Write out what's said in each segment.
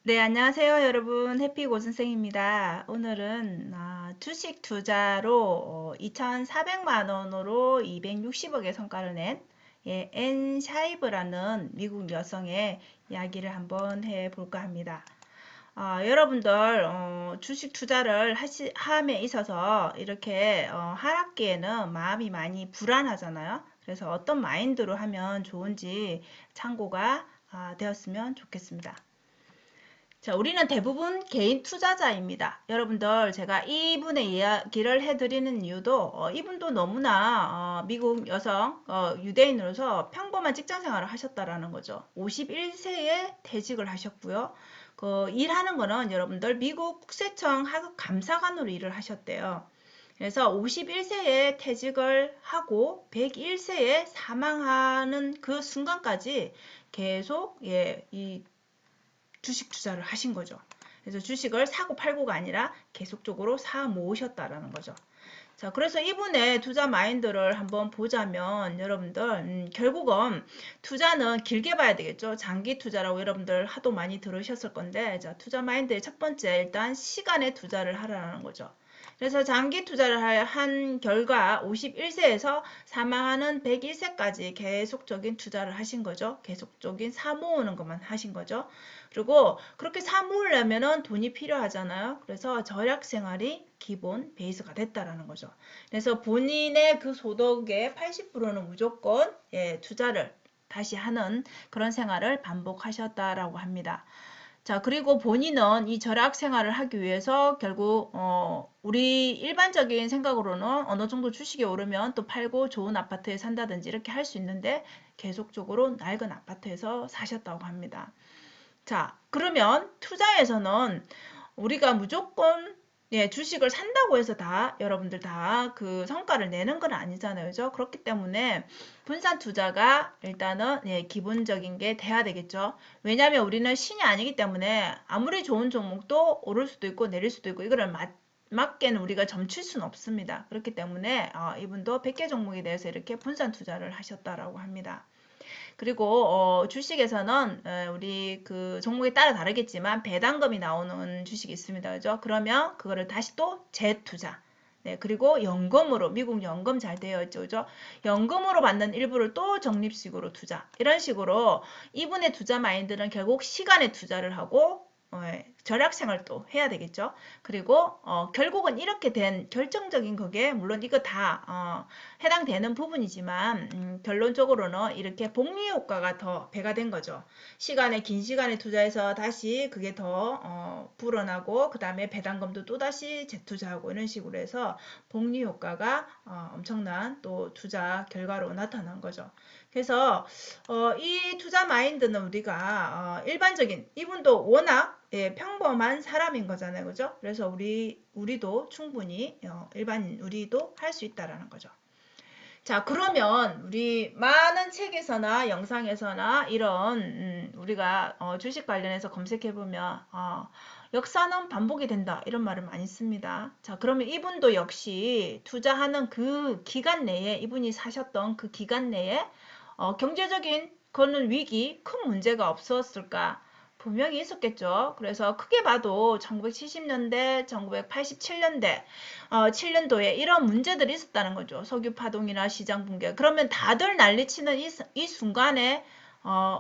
네, 안녕하세요, 여러분. 해피 고선생입니다. 오늘은 주식 투자로 2,400만 원으로 260억의 성과를 낸 앤 샤이브라는 미국 여성의 이야기를 한번 해볼까 합니다. 여러분들 주식 투자를 함에 있어서 이렇게 하락기에는 마음이 많이 불안하잖아요. 그래서 어떤 마인드로 하면 좋은지 참고가 되었으면 좋겠습니다. 자, 우리는 대부분 개인 투자자입니다. 여러분들, 제가 이분의 이야기를 해드리는 이유도, 이분도 너무나, 미국 여성, 유대인으로서 평범한 직장 생활을 하셨다라는 거죠. 51세에 퇴직을 하셨고요. 일하는 거는 여러분들 미국 국세청 하급 감사관으로 일을 하셨대요. 그래서 51세에 퇴직을 하고 101세에 사망하는 그 순간까지 계속 이 주식 투자를 하신 거죠. 그래서 주식을 사고 팔고가 아니라 계속적으로 사 모으셨다라는 거죠. 자, 그래서 이분의 투자 마인드를 한번 보자면 여러분들 결국은 투자는 길게 봐야 되겠죠. 장기 투자라고 여러분들 하도 많이 들으셨을 건데, 자, 투자 마인드의 첫 번째 일단 시간에 투자를 하라는 거죠. 그래서 장기 투자를 한 결과 51세에서 사망하는 101세까지 계속적인 투자를 하신 거죠. 계속적인 사 모으는 것만 하신 거죠. 그리고 그렇게 사 모으려면은 돈이 필요하잖아요. 그래서 절약 생활이 기본 베이스가 됐다라는 거죠. 그래서 본인의 그 소득의 80%는 무조건 투자를 다시 하는 그런 생활을 반복하셨다라고 합니다. 자, 그리고 본인은 이 절약 생활을 하기 위해서 결국 우리 일반적인 생각으로는 어느 정도 주식이 오르면 또 팔고 좋은 아파트에 산다든지 이렇게 할 수 있는데 계속적으로 낡은 아파트에서 사셨다고 합니다. 자, 그러면 투자에서는 우리가 무조건 주식을 산다고 해서 다 여러분들 다 그 성과를 내는 건 아니잖아요. 그죠? 그렇기 때문에 분산 투자가 일단은 기본적인 게 돼야 되겠죠. 왜냐하면 우리는 신이 아니기 때문에 아무리 좋은 종목도 오를 수도 있고 내릴 수도 있고 이거를 맞게는 우리가 점칠 수는 없습니다. 그렇기 때문에 이분도 100개 종목에 대해서 이렇게 분산 투자를 하셨다라고 합니다. 그리고 주식에서는 우리 그 종목에 따라 다르겠지만 배당금이 나오는 주식이 있습니다. 그죠? 그러면 그거를 다시 또 재투자. 네, 그리고 연금으로 미국 연금 잘 되어 있죠. 그죠? 연금으로 받는 일부를 또 적립식으로 투자. 이런 식으로 이분의 투자 마인드는 결국 시간에 투자를 하고 절약 생활도 해야 되겠죠. 그리고 결국은 이렇게 된 결정적인 그게 물론 이거 다 해당되는 부분이지만 결론적으로는 이렇게 복리 효과가 더 배가 된 거죠. 긴 시간에 투자해서 다시 그게 더 불어나고 그 다음에 배당금도 또다시 재투자하고 이런 식으로 해서 복리 효과가 엄청난 또 투자 결과로 나타난 거죠. 그래서 이 투자 마인드는 우리가 일반적인 이분도 워낙 평범한 사람인 거잖아요. 그죠? 그래서 우리도 충분히 일반인 우리도 할 수 있다라는 거죠. 자, 그러면 우리 많은 책에서나 영상에서나 이런 우리가 주식 관련해서 검색해 보면 역사는 반복이 된다 이런 말을 많이 씁니다. 자, 그러면 이분도 역시 투자하는 그 기간 내에 이분이 사셨던 그 기간 내에 경제적인 거는 위기 큰 문제가 없었을까? 분명히 있었겠죠. 그래서 크게 봐도 1970년대, 1987년대 7년도에 이런 문제들이 있었다는 거죠. 석유 파동이나 시장 붕괴. 그러면 다들 난리치는 이 순간에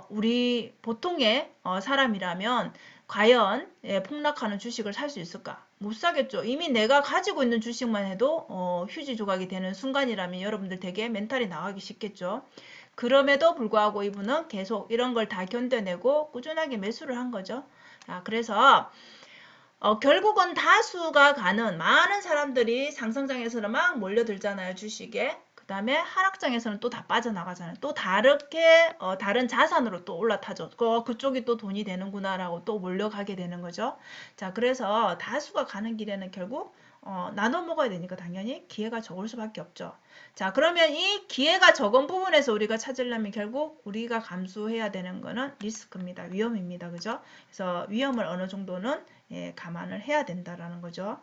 우리 보통의 사람이라면 과연 폭락하는 주식을 살 수 있을까? 못 사겠죠. 이미 내가 가지고 있는 주식만 해도 휴지 조각이 되는 순간이라면 여러분들 되게 멘탈이 나가기 쉽겠죠. 그럼에도 불구하고 이분은 계속 이런 걸 다 견뎌내고 꾸준하게 매수를 한 거죠. 그래서 결국은 다수가 가는 많은 사람들이 상승장에서는 막 몰려들잖아요. 주식에. 그 다음에 하락장에서는 또 다 빠져나가잖아요. 또 다르게 다른 자산으로 또 올라타죠. 그쪽이 또 돈이 되는구나라고 또 몰려가게 되는 거죠. 자, 그래서 다수가 가는 길에는 결국 나눠 먹어야 되니까 당연히 기회가 적을 수밖에 없죠. 자, 그러면 이 기회가 적은 부분에서 우리가 찾으려면 결국 우리가 감수해야 되는 거는 리스크입니다. 위험입니다. 그죠? 그래서 위험을 어느 정도는 감안을 해야 된다라는 거죠.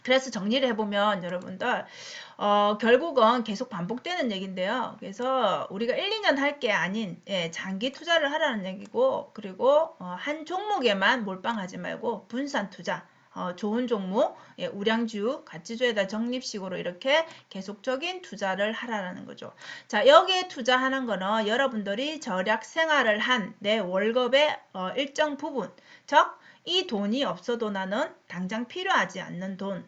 그래서 정리를 해보면 여러분들 결국은 계속 반복되는 얘기인데요. 그래서 우리가 1, 2년 할 게 아닌 장기 투자를 하라는 얘기고, 그리고 한 종목에만 몰빵하지 말고 분산 투자, 좋은 종목, 우량주, 가치주에다 적립식으로 이렇게 계속적인 투자를 하라는 거죠. 자, 여기에 투자하는 거는 여러분들이 절약 생활을 한 내 월급의 일정 부분, 즉 이 돈이 없어도 나는 당장 필요하지 않는 돈,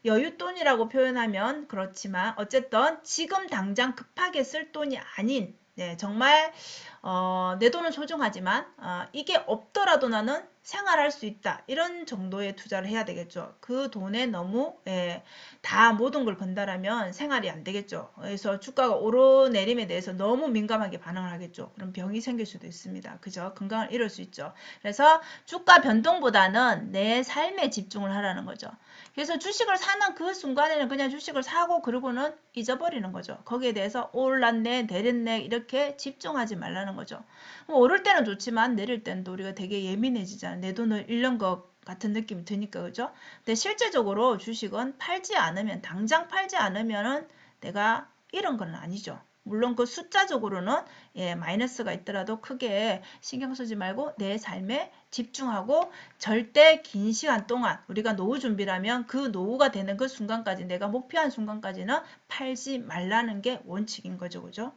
여윳돈이라고 표현하면 그렇지만 어쨌든 지금 당장 급하게 쓸 돈이 아닌 정말 내 돈은 소중하지만 이게 없더라도 나는 생활할 수 있다. 이런 정도의 투자를 해야 되겠죠. 그 돈에 너무 다 모든 걸 건다라면 생활이 안 되겠죠. 그래서 주가가 오르내림에 대해서 너무 민감하게 반응을 하겠죠. 그럼 병이 생길 수도 있습니다. 그죠? 건강을 잃을 수 있죠. 그래서 주가 변동보다는 내 삶에 집중을 하라는 거죠. 그래서 주식을 사는 그 순간에는 그냥 주식을 사고 그러고는 잊어버리는 거죠. 거기에 대해서 올랐네, 내렸네 이렇게 집중하지 말라는 거죠. 오를 때는 좋지만 내릴 때는 또 우리가 되게 예민해지잖아요. 내 돈을 잃는 것 같은 느낌이 드니까 그죠? 근데 실제적으로 주식은 팔지 않으면 당장 팔지 않으면은 내가 잃은 건 아니죠. 물론 그 숫자적으로는 마이너스가 있더라도 크게 신경 쓰지 말고 내 삶에 집중하고 절대 긴 시간 동안 우리가 노후 준비라면 그 노후가 되는 그 순간까지 내가 목표한 순간까지는 팔지 말라는 게 원칙인 거죠. 그죠?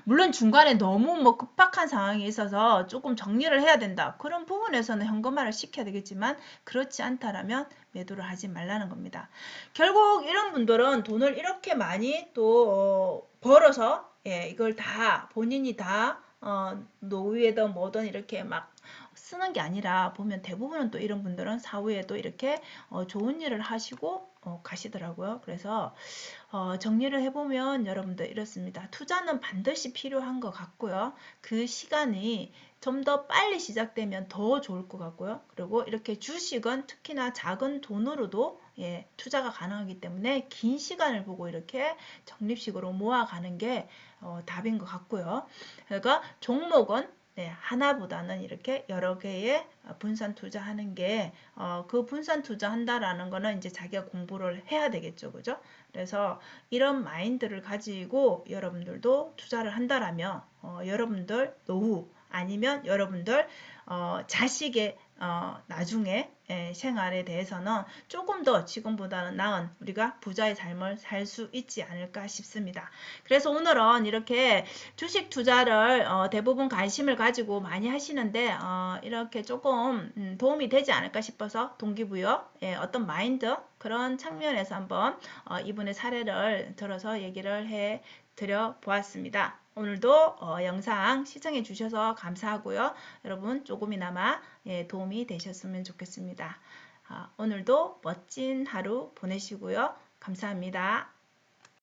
물론 중간에 너무 뭐 급박한 상황이 있어서 조금 정리를 해야 된다. 그런 부분에서는 현금화를 시켜야 되겠지만 그렇지 않다라면 매도를 하지 말라는 겁니다. 결국 이런 분들은 돈을 이렇게 많이 또 벌어서 이걸 다 본인이 다 노후에든 뭐든 이렇게 막 쓰는 게 아니라 보면 대부분은 또 이런 분들은 사후에도 이렇게 좋은 일을 하시고 가시더라고요. 그래서 정리를 해보면 여러분들 이렇습니다. 투자는 반드시 필요한 것 같고요. 그 시간이 좀 더 빨리 시작되면 더 좋을 것 같고요. 그리고 이렇게 주식은 특히나 작은 돈으로도 투자가 가능하기 때문에 긴 시간을 보고 이렇게 적립식으로 모아가는 게 답인 것 같고요. 그러니까 종목은 하나보다는 이렇게 여러 개의 분산 투자하는 게 그 분산 투자한다라는 거는 이제 자기가 공부를 해야 되겠죠. 그죠? 그래서 이런 마인드를 가지고 여러분들도 투자를 한다라면 여러분들 노후 아니면 여러분들 자식의 나중에 생활에 대해서는 조금 더 지금보다는 나은 우리가 부자의 삶을 살 수 있지 않을까 싶습니다. 그래서 오늘은 이렇게 주식 투자를 대부분 관심을 가지고 많이 하시는데 이렇게 조금 도움이 되지 않을까 싶어서 동기부여 어떤 마인드 그런 측면에서 한번 이분의 사례를 들어서 얘기를 해 드려 보았습니다. 오늘도 영상 시청해 주셔서 감사하고요. 여러분 조금이나마 도움이 되셨으면 좋겠습니다. 오늘도 멋진 하루 보내시고요. 감사합니다.